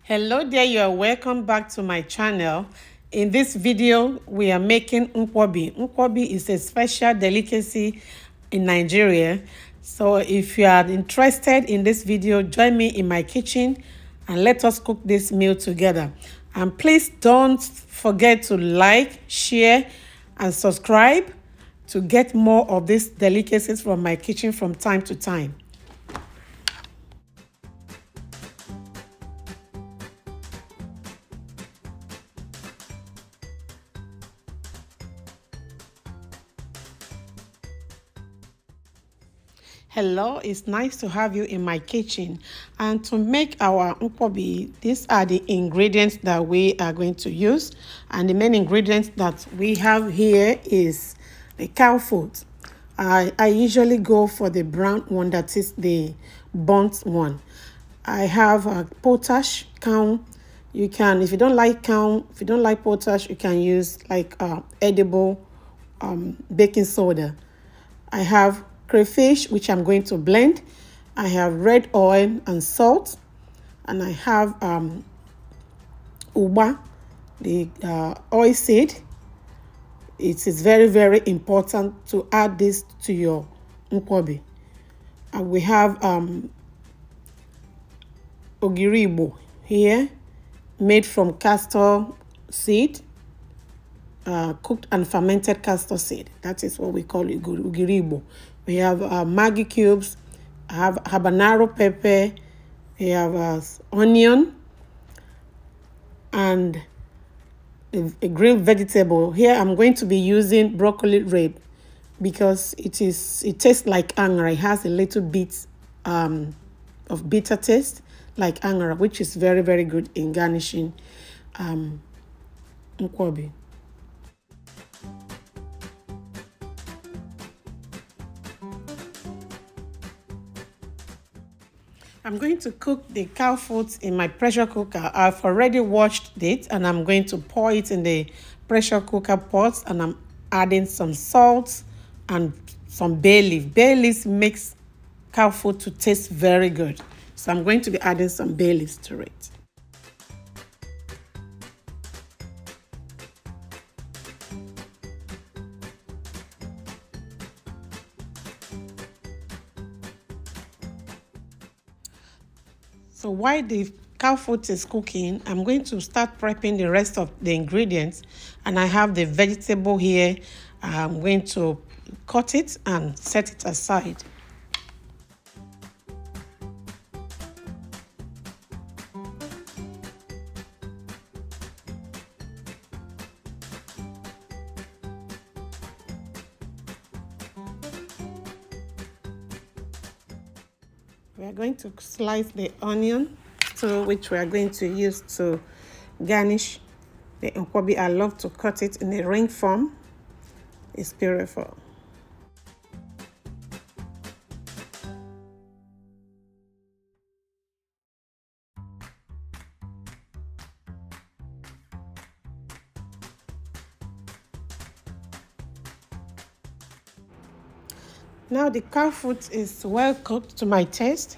Hello there, you are welcome back to my channel. In this video, we are making Nkwobi. Nkwobi is a special delicacy in Nigeria. So if you are interested in this video, join me in my kitchen and let us cook this meal together. And please don't forget to like, share, and subscribe to get more of these delicacies from my kitchen from time to time. Hello, it's nice to have you in my kitchen. And to make our Nkwobi, these are the ingredients that we are going to use. And the main ingredients that we have here is the cow food. I usually go for the brown one, that is the burnt one. I have potash, Kaun. You can, if you don't like Kaun, if you don't like potash, you can use like edible baking soda. I have crayfish, which I'm going to blend. I have red oil and salt, and I have Ugba, the oil seed. It is very, very important to add this to your Nkwobi. And we have Ogiri Igbo here, made from castor seed, cooked and fermented castor seed. That is what we call it, Ogiri Igbo. We have Maggi cubes, I have Habanero pepper, we have onion, and a grilled vegetable. Here I'm going to be using broccoli rabe because it tastes like angara. It has a little bit of bitter taste like angara, which is very, very good in garnishing Nkwobi. I'm going to cook the cow food in my pressure cooker. I've already washed it and I'm going to pour it in the pressure cooker pot, and I'm adding some salt and some bay leaf. Bay leaf makes cow food to taste very good. So I'm going to be adding some bay leaves to it. So while the cow food is cooking, I'm going to start prepping the rest of the ingredients. And I have the vegetable here. I'm going to cut it and set it aside. We are going to slice the onion, which we are going to use to garnish the Nkwobi. I love to cut it in a ring form. It's beautiful. Now the cow food is well cooked to my taste.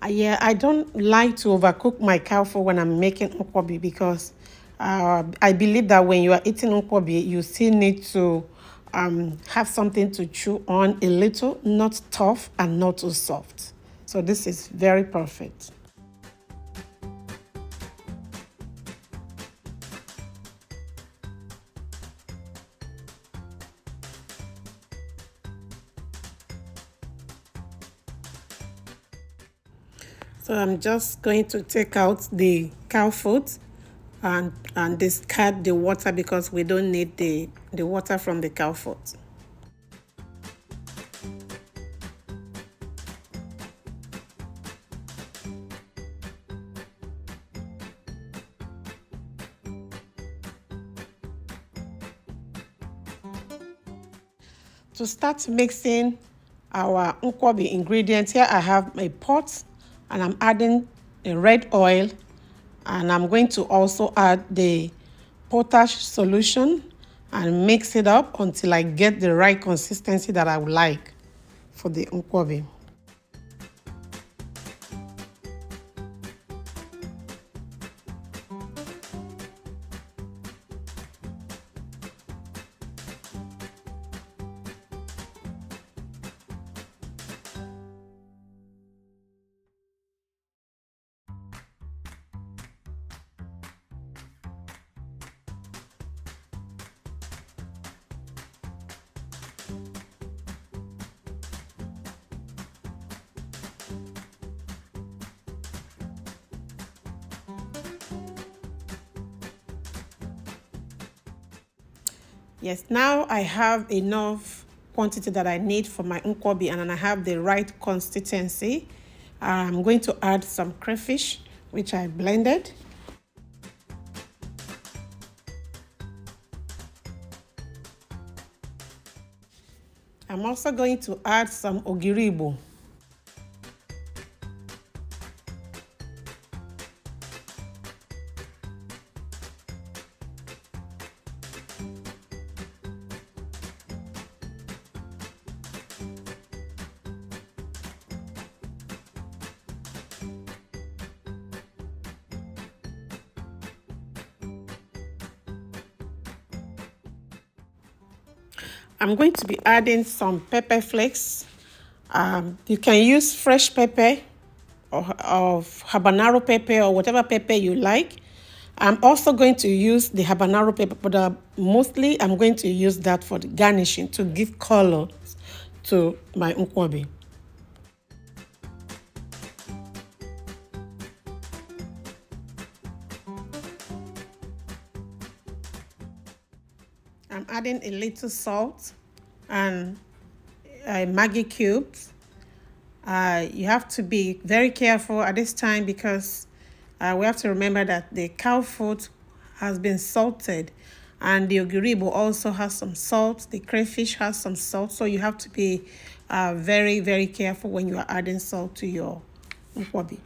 Yeah, I don't like to overcook my cow food when I'm making Nkwobi because I believe that when you are eating Nkwobi, you still need to have something to chew on a little, not tough and not too soft. So this is very perfect. So I'm just going to take out the cow food and discard the water because we don't need the water from the cow food. To start mixing our Nkwobi ingredients, here I have a pot. And I'm adding the red oil, and I'm going to also add the potash solution and mix it up until I get the right consistency that I would like for the Nkwobi. Yes, now I have enough quantity that I need for my nkwobi, and I have the right consistency. I'm going to add some crayfish, which I blended. I'm also going to add some Ogiri Igbo. I'm going to be adding some pepper flakes. You can use fresh pepper or Habanero pepper or whatever pepper you like. I'm also going to use the Habanero pepper, but mostly I'm going to use that for the garnishing to give color to my nkwobi. I'm adding a little salt and Maggi cubes. You have to be very careful at this time because we have to remember that the cow food has been salted, and the Ogiri Igbo also has some salt. The crayfish has some salt, so you have to be very, very careful when you are adding salt to your nkwobi.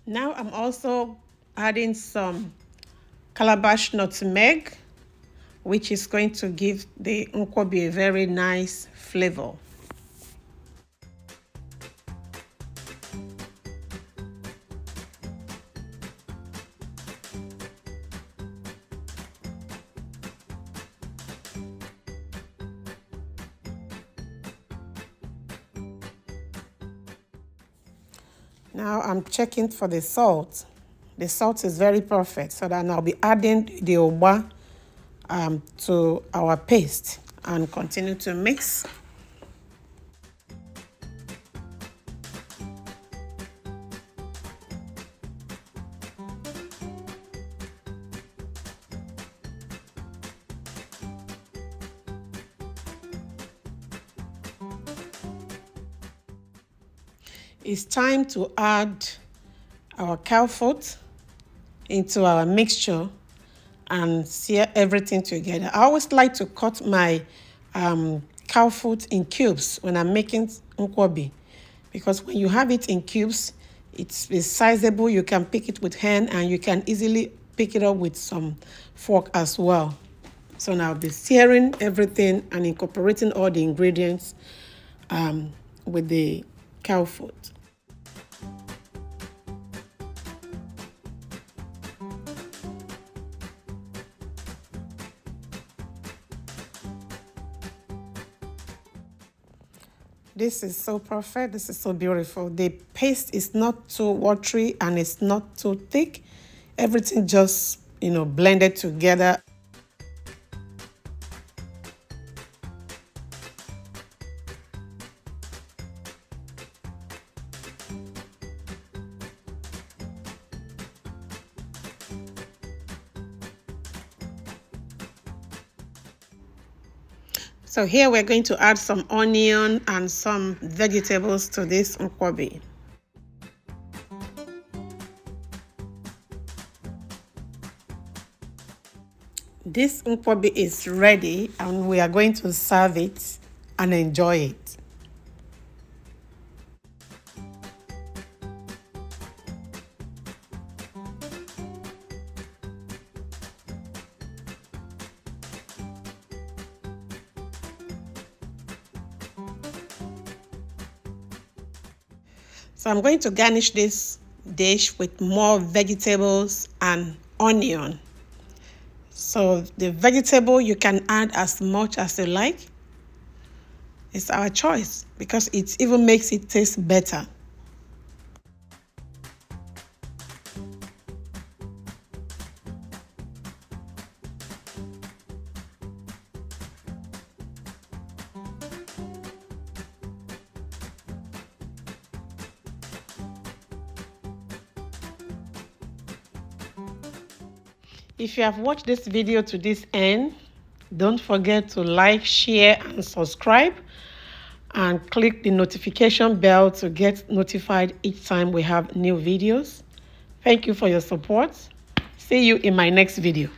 Now I'm also adding some Calabash nutmeg, which is going to give the nkwobi a very nice flavor. Now I'm checking for the salt. The salt is very perfect, so then I'll be adding the Ugba to our paste and continue to mix. It's time to add our cow foot into our mixture and sear everything together. I always like to cut my cow foot in cubes when I'm making nkwobi, because when you have it in cubes, it's sizable. You can pick it with hand and you can easily pick it up with some fork as well. So now I'll be searing everything and incorporating all the ingredients with the cow foot. This is so perfect. This is so beautiful. The paste is not too watery and it's not too thick. Everything just, blended together. So here we're going to add some onion and some vegetables to this nkwobi. This nkwobi is ready and we are going to serve it and enjoy it. So I'm going to garnish this dish with more vegetables and onion. So the vegetable you can add as much as you like. It's our choice because it even makes it taste better. If you have watched this video to this end, don't forget to like, share, and subscribe. And click the notification bell to get notified each time we have new videos. Thank you for your support. See you in my next video.